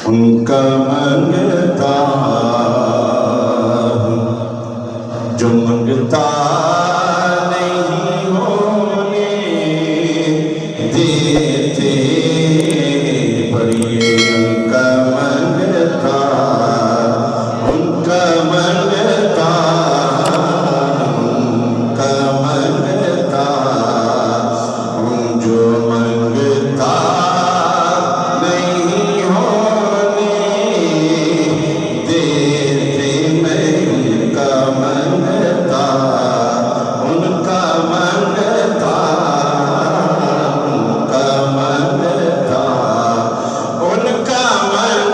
ان کا منگتا جو منگتا نہیں ہونے دیتے، پر یہ ان کا منگتا، ان کا منگتا، ان کا منگتا، جو منگتا نہیں ہونے دیتے، میں ان کا منگتا، ان کا منگتا، ان کا منگتا، ان کا منگتا،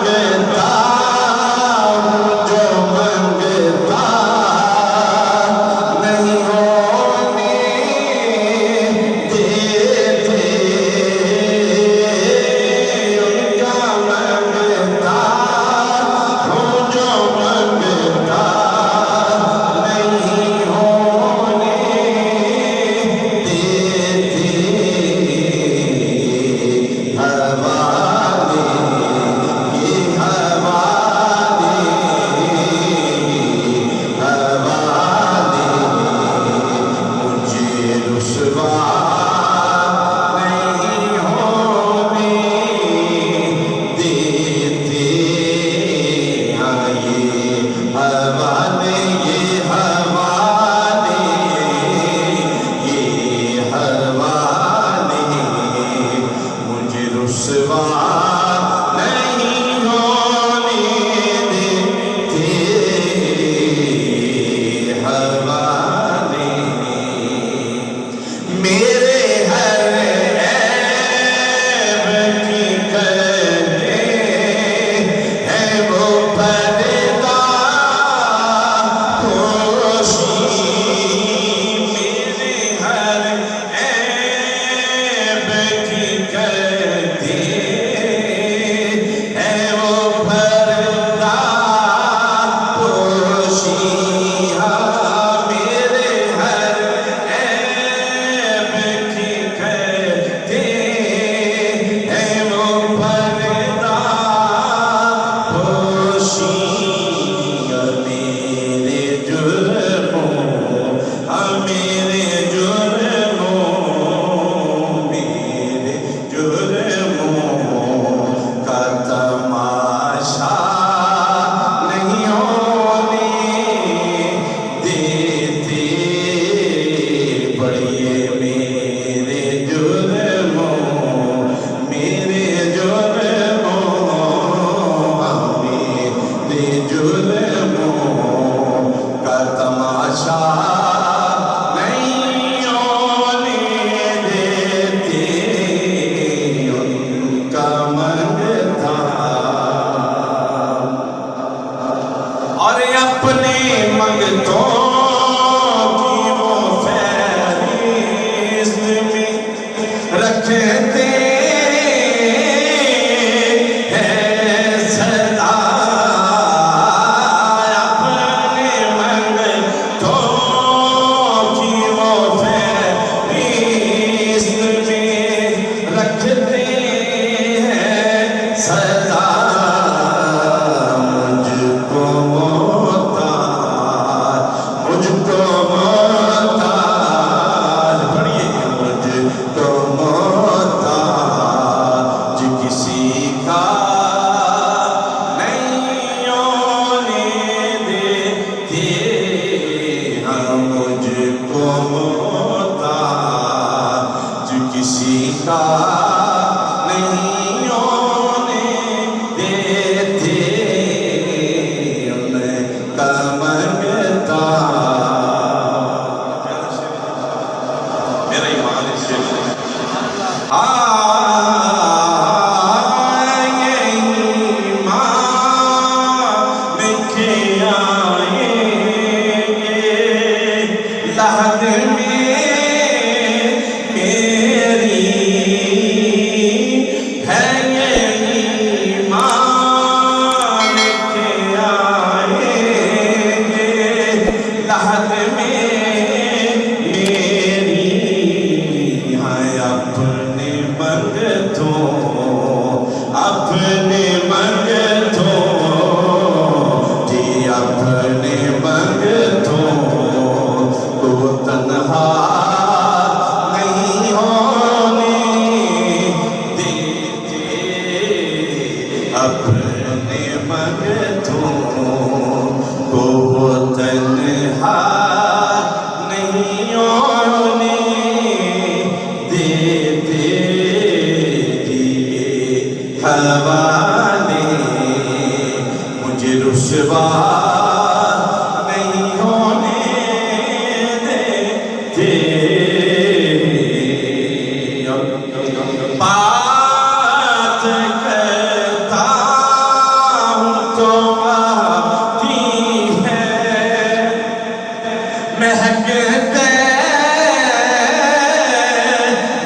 اپنے منگتوں کو وہ تنہا نہیں ہونے دیتے دیے حوالے مجھے رسوا نہیں ہونے دیتے بات کرتا ہوں تو آتی ہے مہکتے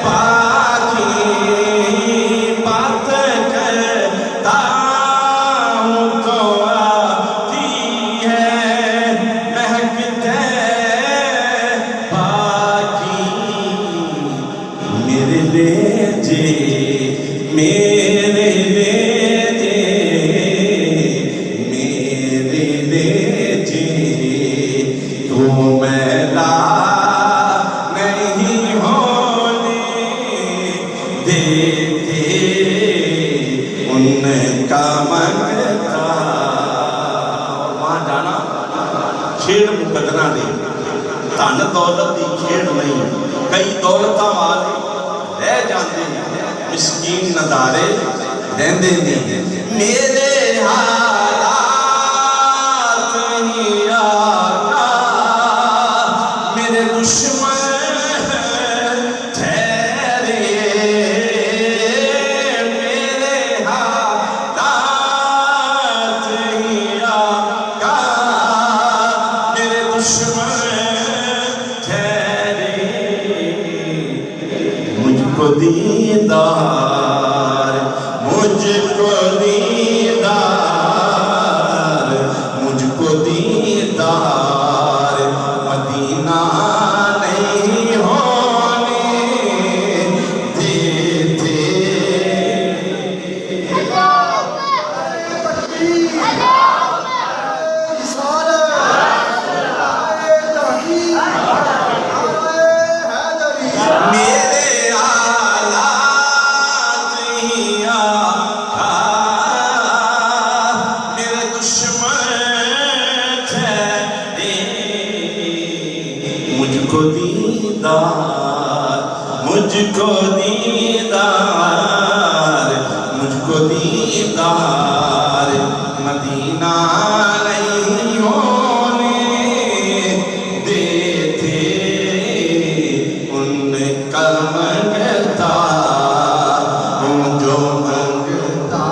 باقی بات کرتا ہوں تو آتی ہے مہکتے باقی میرے لیجے میرے لیجے میرے لیجے تو میلا نہیں ہونے دیتے ان کا منگتا وہاں جانا کھیڑ مقدرہ دی تن دولت دی کھیڑ نہیں کئی دولتاں والے رہ جاندے مسکین ندارے رہندے نہیں میرے حالات ہی آقا میرے دشمن ٹھہرے میرے حالات ہی آقا میرے دشمن ٹھہرے مجھ کو دیدار مجھ کو دیدار مجھ کو دیدار مدینہ نہیں ہونے دیتے میرے حالات ہی آقا میرے دشمن ٹھہرے مجھ کو دیدار مجھ کو دیدار مجھ کو دیدار مدینہ نہیں ہونے دیتے ان کا منگتا ہوں جو منگتا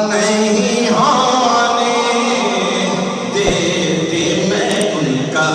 نہیں ہونے دیتے میں ان کا